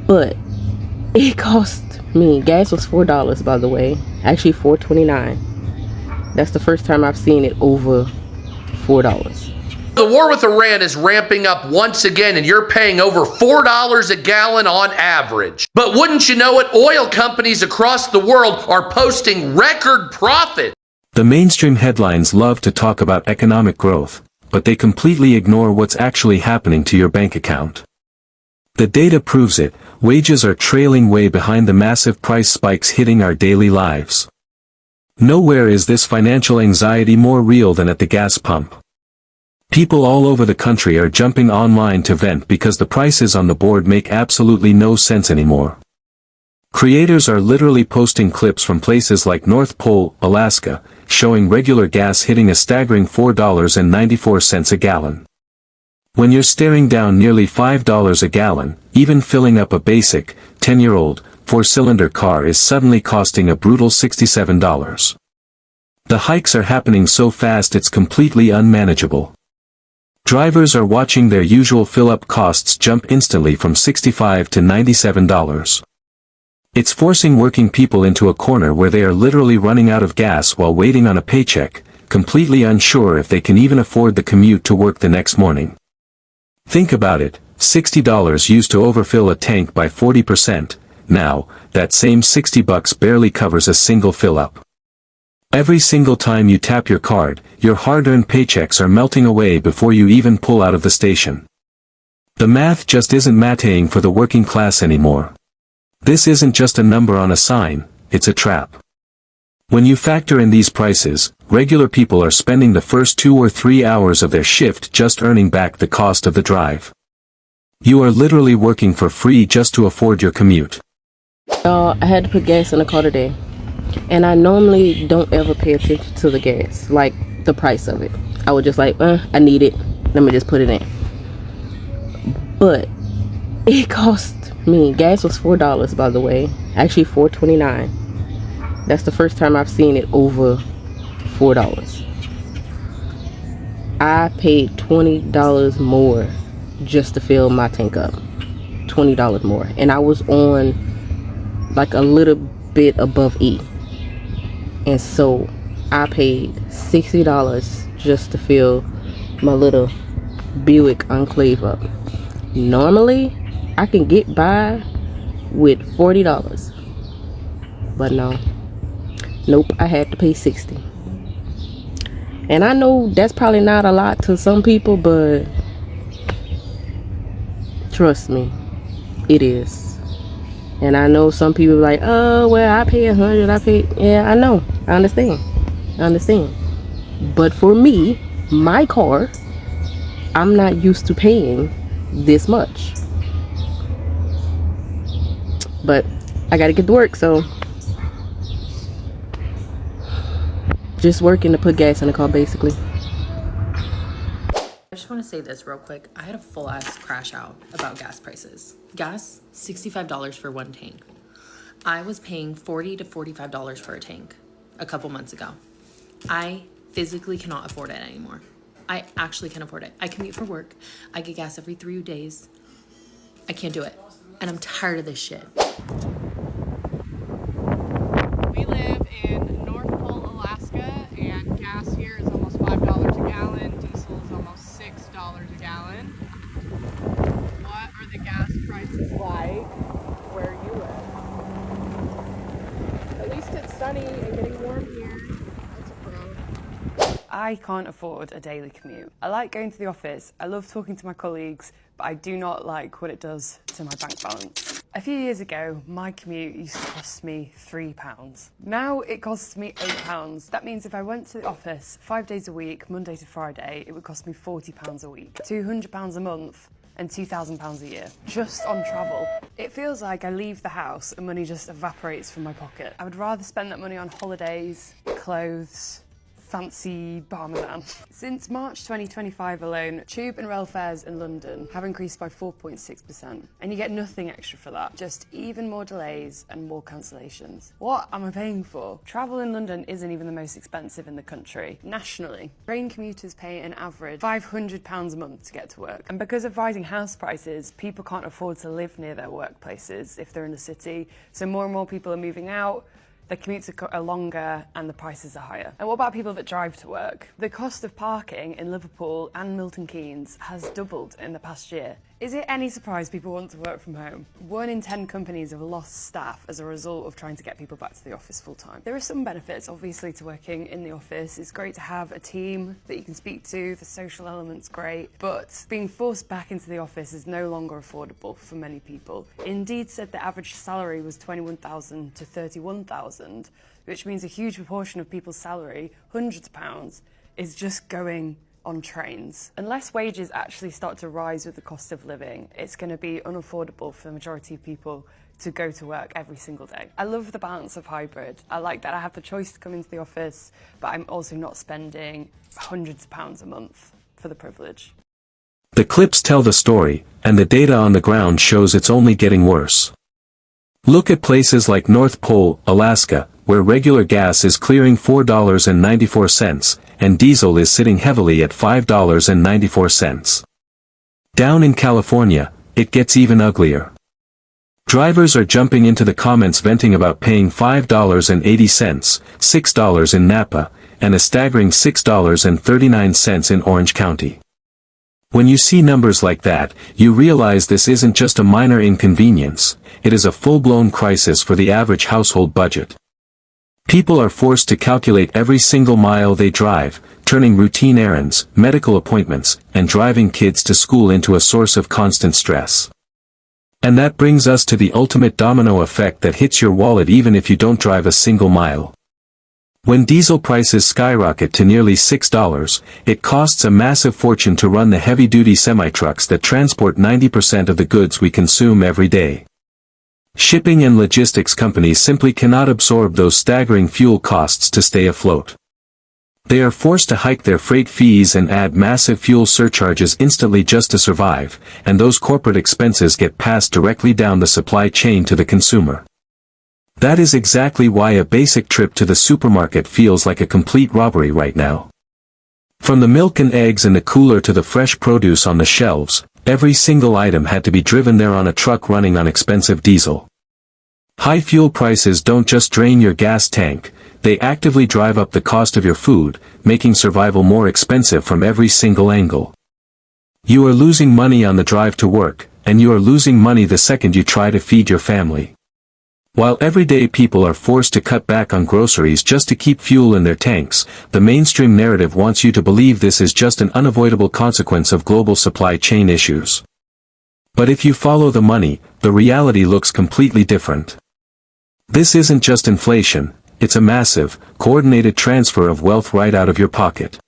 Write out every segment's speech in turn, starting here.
But it cost me, gas was $4, by the way, actually $4.29. That's the first time I've seen it over $4. The war with Iran is ramping up once again, and you're paying over $4 a gallon on average. But wouldn't you know it, oil companies across the world are posting record profits. The mainstream headlines love to talk about economic growth, but they completely ignore what's actually happening to your bank account. The data proves it, wages are trailing way behind the massive price spikes hitting our daily lives. Nowhere is this financial anxiety more real than at the gas pump. People all over the country are jumping online to vent because the prices on the board make absolutely no sense anymore. Creators are literally posting clips from places like North Pole, Alaska, showing regular gas hitting a staggering $4.94 a gallon. When you're staring down nearly $5 a gallon, even filling up a basic, 10-year-old, 4-cylinder car is suddenly costing a brutal $67. The hikes are happening so fast it's completely unmanageable. Drivers are watching their usual fill-up costs jump instantly from $65 to $97. It's forcing working people into a corner where they are literally running out of gas while waiting on a paycheck, completely unsure if they can even afford the commute to work the next morning. Think about it, $60 used to overfill a tank by 40%, now, that same $60 barely covers a single fill-up. Every single time you tap your card, your hard-earned paychecks are melting away before you even pull out of the station. The math just isn't mattering for the working class anymore. This isn't just a number on a sign, it's a trap. When you factor in these prices, regular people are spending the first 2 or 3 hours of their shift just earning back the cost of the drive. You are literally working for free just to afford your commute. I had to put gas in the car today, and I normally don't ever pay attention to the gas, like the price of it. I would just like, I need it, let me just put it in. But it cost me, gas was $4, by the way, actually $4.29. That's the first time I've seen it over $4. I paid $20 more just to fill my tank up. $20 more, and I was on like a little bit above E, and so I paid $60 just to fill my little Buick Enclave up. Normally I can get by with $40, but nope, I had to pay $60. And I know that's probably not a lot to some people, but trust me, it is. And I know some people are like, oh, well, I pay $100, yeah, I know, I understand. But for me, my car, I'm not used to paying this much. But I gotta get to work, so just working to put gas in the car, basically. I just want to say this real quick. I had a full ass crash out about gas prices. Gas, $65 for one tank. I was paying $40 to $45 for a tank a couple months ago. I physically cannot afford it anymore. I actually can't afford it. I commute for work. I get gas every 3 days. I can't do it. And I'm tired of this shit. We live in North Pole, Alaska, and gas here is almost $5 a gallon. Diesel is almost $6 a gallon. What are the gas prices like where you live? At least it's sunny and getting warm here. That's a pro. I can't afford a daily commute. I like going to the office, I love talking to my colleagues, but I do not like what it does to my bank balance. A few years ago, my commute used to cost me £3. Now it costs me £8. That means if I went to the office 5 days a week, Monday to Friday, it would cost me £40 a week, £200 a month, and £2,000 a year, just on travel. It feels like I leave the house and money just evaporates from my pocket. I would rather spend that money on holidays, clothes, fancy parmesan. Since March 2025 alone, tube and rail fares in London have increased by 4.6%, and you get nothing extra for that, just even more delays and more cancellations. What am I paying for? Travel in London isn't even the most expensive in the country. Nationally, train commuters pay an average £500 a month to get to work. And because of rising house prices, people can't afford to live near their workplaces if they're in the city, so more and more people are moving out. The commutes are longer and the prices are higher. And what about people that drive to work? The cost of parking in Liverpool and Milton Keynes has doubled in the past year. Is it any surprise people want to work from home? 1 in 10 companies have lost staff as a result of trying to get people back to the office full time. There are some benefits, obviously, to working in the office. It's great to have a team that you can speak to, the social element's great, but being forced back into the office is no longer affordable for many people. Indeed said the average salary was £21,000 to £31,000, which means a huge proportion of people's salary, hundreds of pounds, is just going on trains. Unless wages actually start to rise with the cost of living, it's going to be unaffordable for the majority of people to go to work every single day. I love the balance of hybrid. I like that I have the choice to come into the office, but I'm also not spending hundreds of pounds a month for the privilege. The clips tell the story, and the data on the ground shows it's only getting worse. Look at places like North Pole, Alaska, where regular gas is clearing $4.94, and diesel is sitting heavily at $5.94. Down in California, it gets even uglier. Drivers are jumping into the comments venting about paying $5.80, $6 in Napa, and a staggering $6.39 in Orange County. When you see numbers like that, you realize this isn't just a minor inconvenience, it is a full-blown crisis for the average household budget. People are forced to calculate every single mile they drive, turning routine errands, medical appointments, and driving kids to school into a source of constant stress. And that brings us to the ultimate domino effect that hits your wallet even if you don't drive a single mile. When diesel prices skyrocket to nearly $6, it costs a massive fortune to run the heavy-duty semi-trucks that transport 90% of the goods we consume every day. Shipping and logistics companies simply cannot absorb those staggering fuel costs to stay afloat. They are forced to hike their freight fees and add massive fuel surcharges instantly just to survive, and those corporate expenses get passed directly down the supply chain to the consumer. That is exactly why a basic trip to the supermarket feels like a complete robbery right now. From the milk and eggs in the cooler to the fresh produce on the shelves, every single item had to be driven there on a truck running on expensive diesel. High fuel prices don't just drain your gas tank, they actively drive up the cost of your food, making survival more expensive from every single angle. You are losing money on the drive to work, and you are losing money the second you try to feed your family. While everyday people are forced to cut back on groceries just to keep fuel in their tanks, the mainstream narrative wants you to believe this is just an unavoidable consequence of global supply chain issues. But if you follow the money, the reality looks completely different. This isn't just inflation, it's a massive, coordinated transfer of wealth right out of your pocket.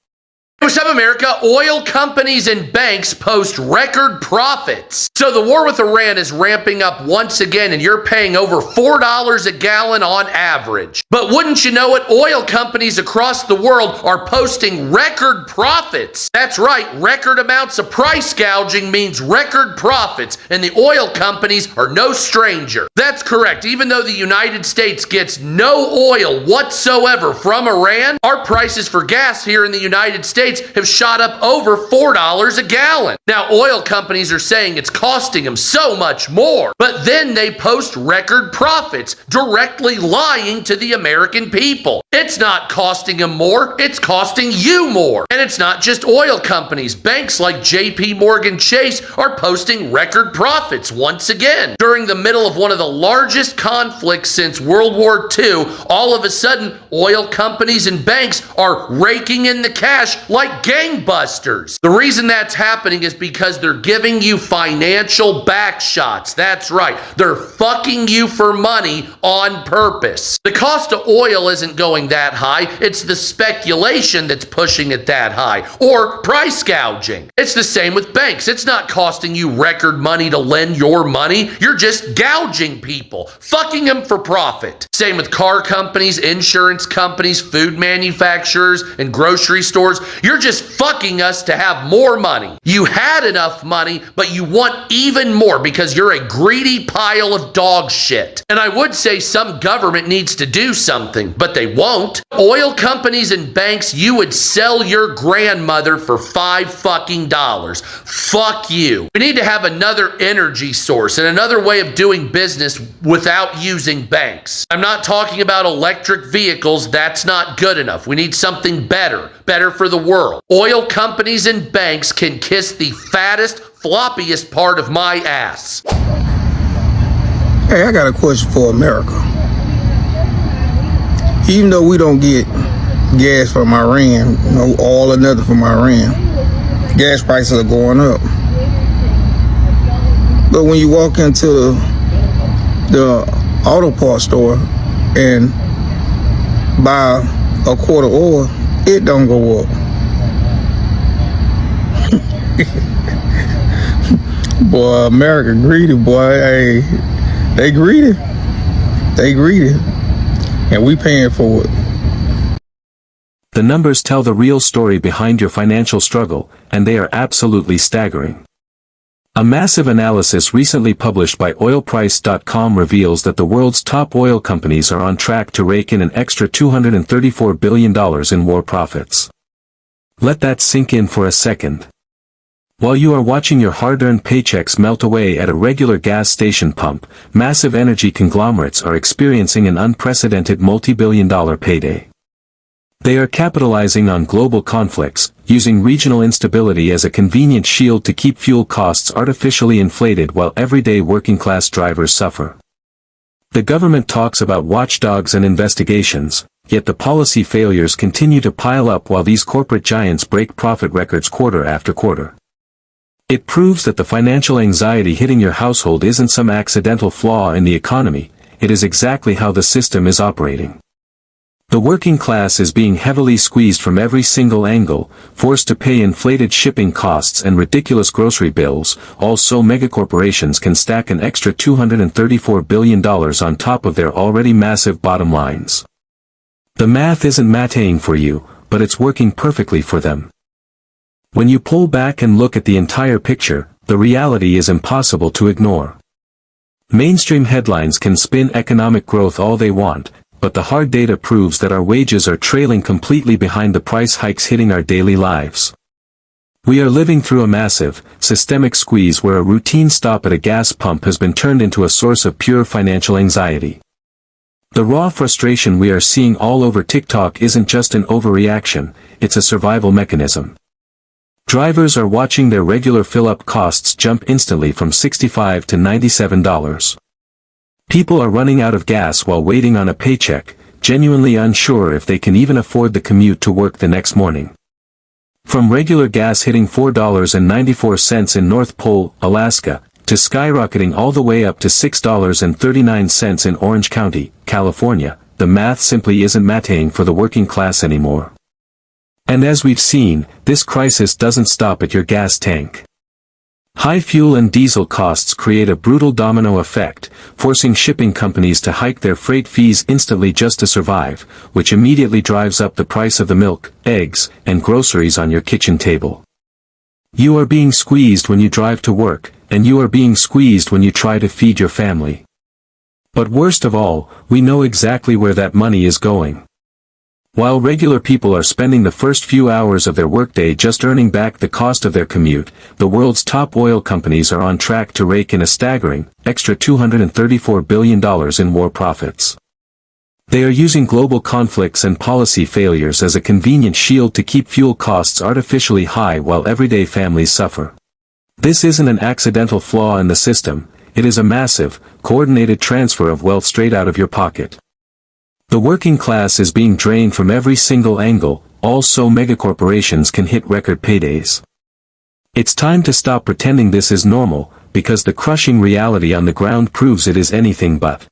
What's up, America? Oil companies and banks post record profits. So the war with Iran is ramping up once again, and you're paying over $4 a gallon on average. But wouldn't you know it, oil companies across the world are posting record profits. That's right, record amounts of price gouging means record profits, and the oil companies are no stranger. That's correct. Even though the United States gets no oil whatsoever from Iran, our prices for gas here in the United States have shot up over $4 a gallon. Now, oil companies are saying it's costing them so much more, but then they post record profits, directly lying to the American people. It's not costing them more, it's costing you more. And it's not just oil companies. Banks like JP Morgan Chase are posting record profits once again. During the middle of one of the largest conflicts since World War II, all of a sudden, oil companies and banks are raking in the cash like gangbusters. The reason that's happening is because they're giving you financial backshots. That's right. They're fucking you for money on purpose. The cost of oil isn't going that high. It's the speculation that's pushing it that high, or price gouging. It's the same with banks. It's not costing you record money to lend your money. You're just gouging people, fucking them for profit. Same with car companies, insurance companies, food manufacturers, and grocery stores. You're just fucking us to have more money. You had enough money, but you want even more because you're a greedy pile of dog shit. And I would say some government needs to do something, but they won't. Oil companies and banks, you would sell your grandmother for $5 fucking. Fuck you. We need to have another energy source and another way of doing business without using banks. I'm not talking about electric vehicles. That's not good enough. We need something better for the world. Oil companies and banks can kiss the fattest, floppiest part of my ass. Hey, I got a question for America. Even though we don't get gas from Iran, no oil or nothing from Iran, gas prices are going up. But when you walk into the auto parts store and buy a quart of oil, it don't go up. Boy, America greedy, boy. Hey, they greedy. They greedy. And we paying for it. The numbers tell the real story behind your financial struggle, and they are absolutely staggering. A massive analysis recently published by oilprice.com reveals that the world's top oil companies are on track to rake in an extra $234 billion in war profits. Let that sink in for a second. While you are watching your hard-earned paychecks melt away at a regular gas station pump, massive energy conglomerates are experiencing an unprecedented multi-billion-dollar payday. They are capitalizing on global conflicts, using regional instability as a convenient shield to keep fuel costs artificially inflated while everyday working-class drivers suffer. The government talks about watchdogs and investigations, yet the policy failures continue to pile up while these corporate giants break profit records quarter after quarter. It proves that the financial anxiety hitting your household isn't some accidental flaw in the economy, it is exactly how the system is operating. The working class is being heavily squeezed from every single angle, forced to pay inflated shipping costs and ridiculous grocery bills, all so megacorporations can stack an extra $234 billion on top of their already massive bottom lines. The math isn't mathing for you, but it's working perfectly for them. When you pull back and look at the entire picture, the reality is impossible to ignore. Mainstream headlines can spin economic growth all they want, but the hard data proves that our wages are trailing completely behind the price hikes hitting our daily lives. We are living through a massive, systemic squeeze where a routine stop at a gas pump has been turned into a source of pure financial anxiety. The raw frustration we are seeing all over TikTok isn't just an overreaction, it's a survival mechanism. Drivers are watching their regular fill-up costs jump instantly from $65 to $97. People are running out of gas while waiting on a paycheck, genuinely unsure if they can even afford the commute to work the next morning. From regular gas hitting $4.94 in North Pole, Alaska, to skyrocketing all the way up to $6.39 in Orange County, California, the math simply isn't mathing for the working class anymore. And as we've seen, this crisis doesn't stop at your gas tank. High fuel and diesel costs create a brutal domino effect, forcing shipping companies to hike their freight fees instantly just to survive, which immediately drives up the price of the milk, eggs, and groceries on your kitchen table. You are being squeezed when you drive to work, and you are being squeezed when you try to feed your family. But worst of all, we know exactly where that money is going. While regular people are spending the first few hours of their workday just earning back the cost of their commute, the world's top oil companies are on track to rake in a staggering, extra $234 billion in war profits. They are using global conflicts and policy failures as a convenient shield to keep fuel costs artificially high while everyday families suffer. This isn't an accidental flaw in the system, it is a massive, coordinated transfer of wealth straight out of your pocket. The working class is being drained from every single angle, also megacorporations can hit record paydays. It's time to stop pretending this is normal, because the crushing reality on the ground proves it is anything but.